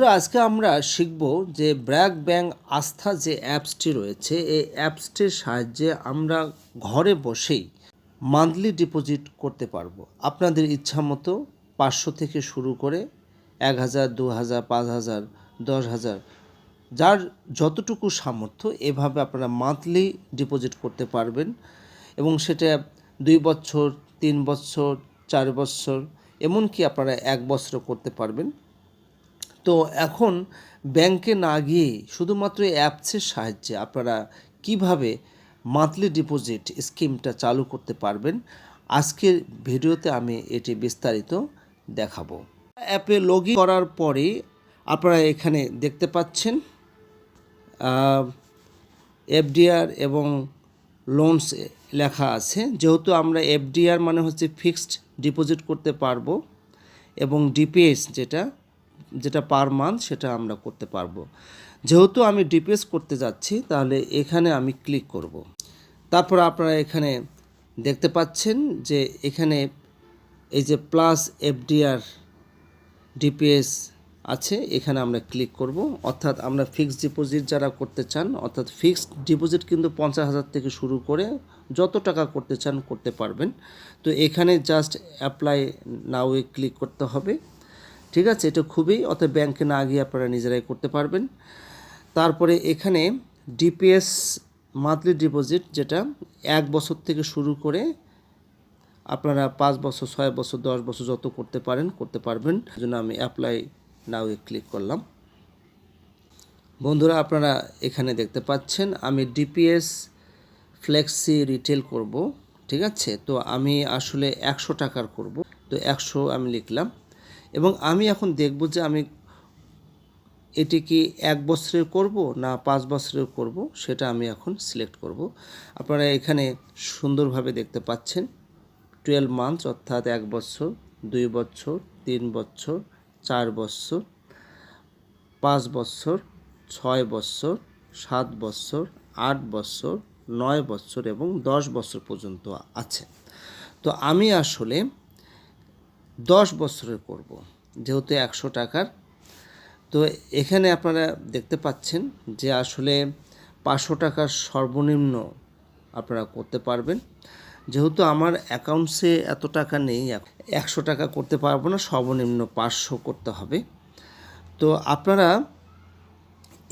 বন্ধুরা, আজকে আমরা শিখব যে ব্র্যাক ব্যাংক আস্থা যে অ্যাপসটি রয়েছে, এই অ্যাপসটির সাহায্যে আমরা ঘরে বসেই মান্থলি ডিপোজিট করতে পারবো। আপনাদের ইচ্ছা মতো 500 থেকে শুরু করে 1000, 2000, 5000, 10,000, যার যতটুকু সামর্থ্য এভাবে আপনারা মান্থলি ডিপোজিট করতে পারবেন এবং সেটা 2 বছর, 3 বছর, 4 বছর, এমনকি আপনারা 1 বছরও করতে পারবেন। তো এখন ব্যাংকে না গিয়ে শুধুমাত্র অ্যাপসের সাহায্যে আপনারা কিভাবে মান্থলি ডিপোজিট স্কিমটা চালু করতে পারবেন, আজকের ভিডিওতে আমি এটি বিস্তারিত দেখাবো। অ্যাপে লগ ইন করার পরে আপনারা এখানে দেখতে পাচ্ছেন এফডিআর এবং লোনস লেখা আছে। যেহেতু আমরা এফডিআর মানে হচ্ছে ফিক্সড ডিপোজিট করতে পারবো এবং ডিপিএস যেটা পার মান্থ সেটা আমরা করতে পারবো। যেহেতু আমি ডিপিএস করতে যাচ্ছি, তাহলে এখানে আমি ক্লিক করব। তারপর আপনারা এখানে দেখতে পাচ্ছেন যে এখানে এই যে প্লাস এফডিআর ডিপিএস আছে, এখানে আমরা ক্লিক করব। অর্থাৎ আমরা ফিক্সড ডিপোজিট যারা করতে চান, অর্থাৎ ফিক্সড ডিপোজিট কিন্তু 50,000 থেকে শুরু করে যত টাকা করতে চান করতে পারবেন। তো এখানে জাস্ট অ্যাপ্লাই নাও এ ক্লিক করতে হবে। ঠিক আছে, এটা খুবই, অর্থাৎ ব্যাংকে না গিয়ে আপনারা নিজেরাই করতে পারবেন। তারপরে এখানে ডিপিএস মান্থলি ডিপোজিট যেটা 1 বছর থেকে শুরু করে আপনারা 5 বছর, 6 বছর, 10 বছর যত করতে পারবেন। জন্য আমি অ্যাপ্লাই নাও এ ক্লিক করলাম। বন্ধুরা, আপনারা এখানে দেখতে পাচ্ছেন আমি ডিপিএস ফ্লেক্সি রিটেল করব। ঠিক আছে, তো আমি আসলে 100 টাকার করব। তো 100 আমি লিখলাম এবং আমি এখন দেখব যে আমি এটি কি 1 বছরের করব না 5 বছরের করব, সেটা আমি এখন সিলেক্ট করব। আপনারা এখানে সুন্দরভাবে দেখতে পাচ্ছেন 12 মান্থ, অর্থাৎ 1 বছর, 2 বছর, 3 বছর, 4 বছর, 5 বছর, 6 বছর, 7 বছর, 8 বছর, 9 বছর এবং 10 বছর পর্যন্ত আছে। তো আমি আসলে 10 বছরের করব, যেহেতু 100 টাকার। তো এখানে আপনারা দেখতে পাচ্ছেন যে আসলে 500 টাকার সর্বনিম্ন আপনারা করতে পারবেন। যেহেতু আমার অ্যাকাউন্টসে এত টাকা নেই, 100 টাকা করতে পারবো না, সর্বনিম্ন 500 করতে হবে। তো আপনারা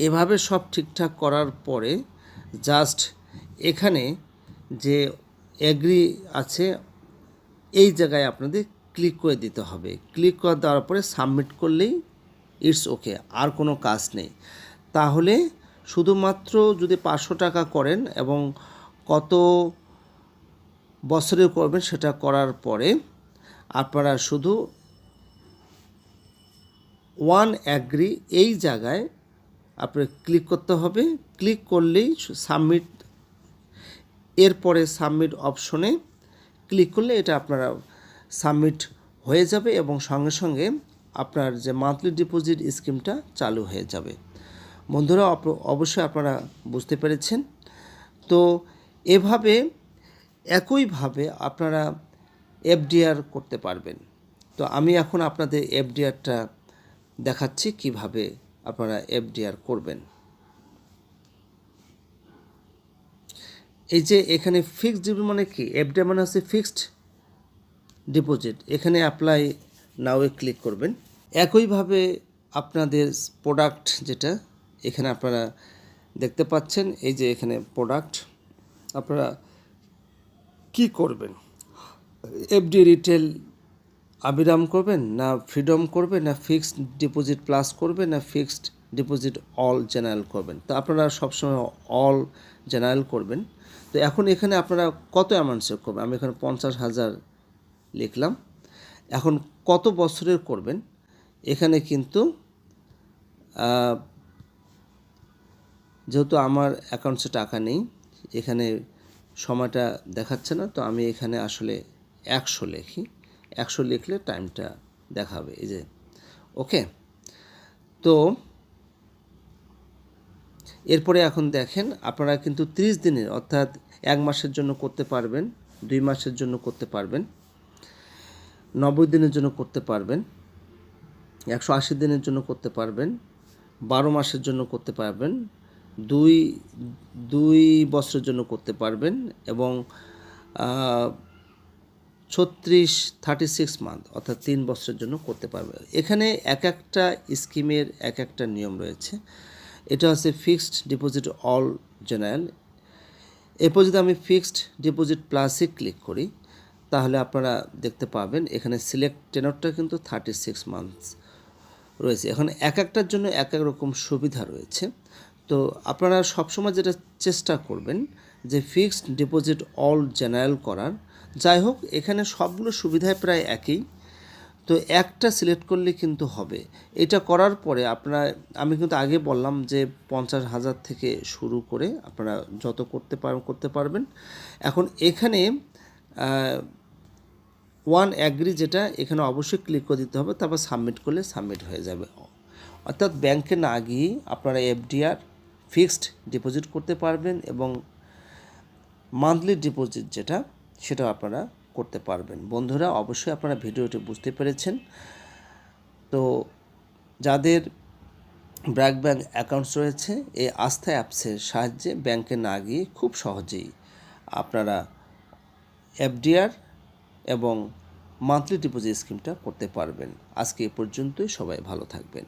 এভাবে সব ঠিকঠাক করার পরে জাস্ট এখানে যে এগ্রি আছে এই জায়গায় আপনাদের ক্লিক করে দিতে হবে। ক্লিক করে দেওয়ার পরে সাবমিট করলেই ইটস ওকে, আর কোনো কাজ নেই। তাহলে শুধুমাত্র যদি 500 টাকা করেন এবং কত বছরে করবেন সেটা করার পরে আপনারা শুধু ওয়ান অ্যাগ্রি এই জায়গায় আপনার ক্লিক করতে হবে। ক্লিক করলেই সাবমিট, এরপরে সাবমিট অপশনে ক্লিক করলে এটা আপনারা সাবমিট হয়ে যাবে এবং সঙ্গে সঙ্গে আপনার যে মান্থলি ডিপোজিট স্কিমটা চালু হয়ে যাবে। বন্ধুরা, অবশ্যই আপনারা বুঝতে পেরেছেন। তো এভাবে একইভাবে আপনারা এফডিআর করতে পারবেন। তো আমি এখন আপনাদের এফডিআরটা দেখাচ্ছি কিভাবে আপনারা এফডিআর করবেন। এই যে এখানে ফিক্সড ডিপোজিট মানে কি, এফডিআর মানে হচ্ছে ফিক্সড ডিপোজিট। এখানে অ্যাপ্লাই নাও এ ক্লিক করবেন। একইভাবে আপনাদের প্রোডাক্ট যেটা এখানে আপনারা দেখতে পাচ্ছেন, এই যে এখানে প্রোডাক্ট, আপনারা কি করবেন, এফডি রিটেল আবিরাম করবেন না ফ্রিডম করবেন না ফিক্সড ডিপোজিট প্লাস করবেন না ফিক্সড ডিপোজিট অল জেনারেল করবেন। তো আপনারা সবসময় অল জেনারেল করবেন। তো এখন এখানে আপনারা কত অ্যামাউন্ট সেভ করবেন, আমি এখানে 50,000 লিখলাম। এখন কত বছরের করবেন, এখানে কিন্তু যেহেতু আমার অ্যাকাউন্টসে টাকা নেই, এখানে সময়টা দেখাচ্ছে না, তো আমি এখানে আসলে 100 লিখি। 100 লিখলে টাইমটা দেখাবে, এই যে ওকে। তো এরপরে এখন দেখেন আপনারা কিন্তু 30 দিনের, অর্থাৎ 1 মাসের জন্য করতে পারবেন, 2 মাসের জন্য করতে পারবেন, 90 দিনের জন্য করতে পারবেন, 180 দিনের জন্য করতে পারবেন, 12 মাসের জন্য করতে পারবেন, দুই দুই বছরের জন্য করতে পারবেন এবং 36 মান্থ অর্থাৎ 3 বছরের জন্য করতে পারবেন। এখানে এক একটা স্কিমের এক একটা নিয়ম রয়েছে। এটা হচ্ছে ফিক্সড ডিপোজিট অল জেনারেল। এরপর যদি আমি ফিক্সড ডিপোজিট প্লাসে ক্লিক করি তাহলে আপনারা দেখতে পাবেন এখানে সিলেক্ট টেনরটা কিন্তু 36 মান্থস রয়েছে। এখন এক একটার জন্য এক এক রকম সুবিধা রয়েছে। তো আপনারা সবসময় যেটা চেষ্টা করবেন যে ফিক্সড ডিপোজিট অল জেনারেল করার। যাই হোক, এখানে সবগুলো সুবিধায় প্রায় একই। তো একটা সিলেক্ট করলে কিন্তু হবে। এটা করার পরে আপনারা, আমি কিন্তু আগে বললাম যে 50,000 থেকে শুরু করে আপনারা যত করতে পারবেন। এখন এখানে ওয়ান অ্যাগ্রি যেটা, এখানে অবশ্যই ক্লিক করে দিতে হবে, তারপর সাবমিট করলে সাবমিট হয়ে যাবে। অর্থাৎ ব্যাংকে না গিয়ে আপনারা এফডিআর ফিক্সড ডিপোজিট করতে পারবেন এবং মান্থলি ডিপোজিট যেটা, সেটাও আপনারা করতে পারবেন। বন্ধুরা, অবশ্যই আপনারা ভিডিওটি বুঝতে পেরেছেন। তো যাদের ব্র্যাক ব্যাংক অ্যাকাউন্টস রয়েছে, এই আস্থা অ্যাপসের সাহায্যে ব্যাংকে না গিয়ে খুব সহজেই আপনারা এফডিআর এবং মান্থলি ডিপোজিট স্কিমটা করতে পারবেন। আজকে এ পর্যন্তই, সবাই ভালো থাকবেন।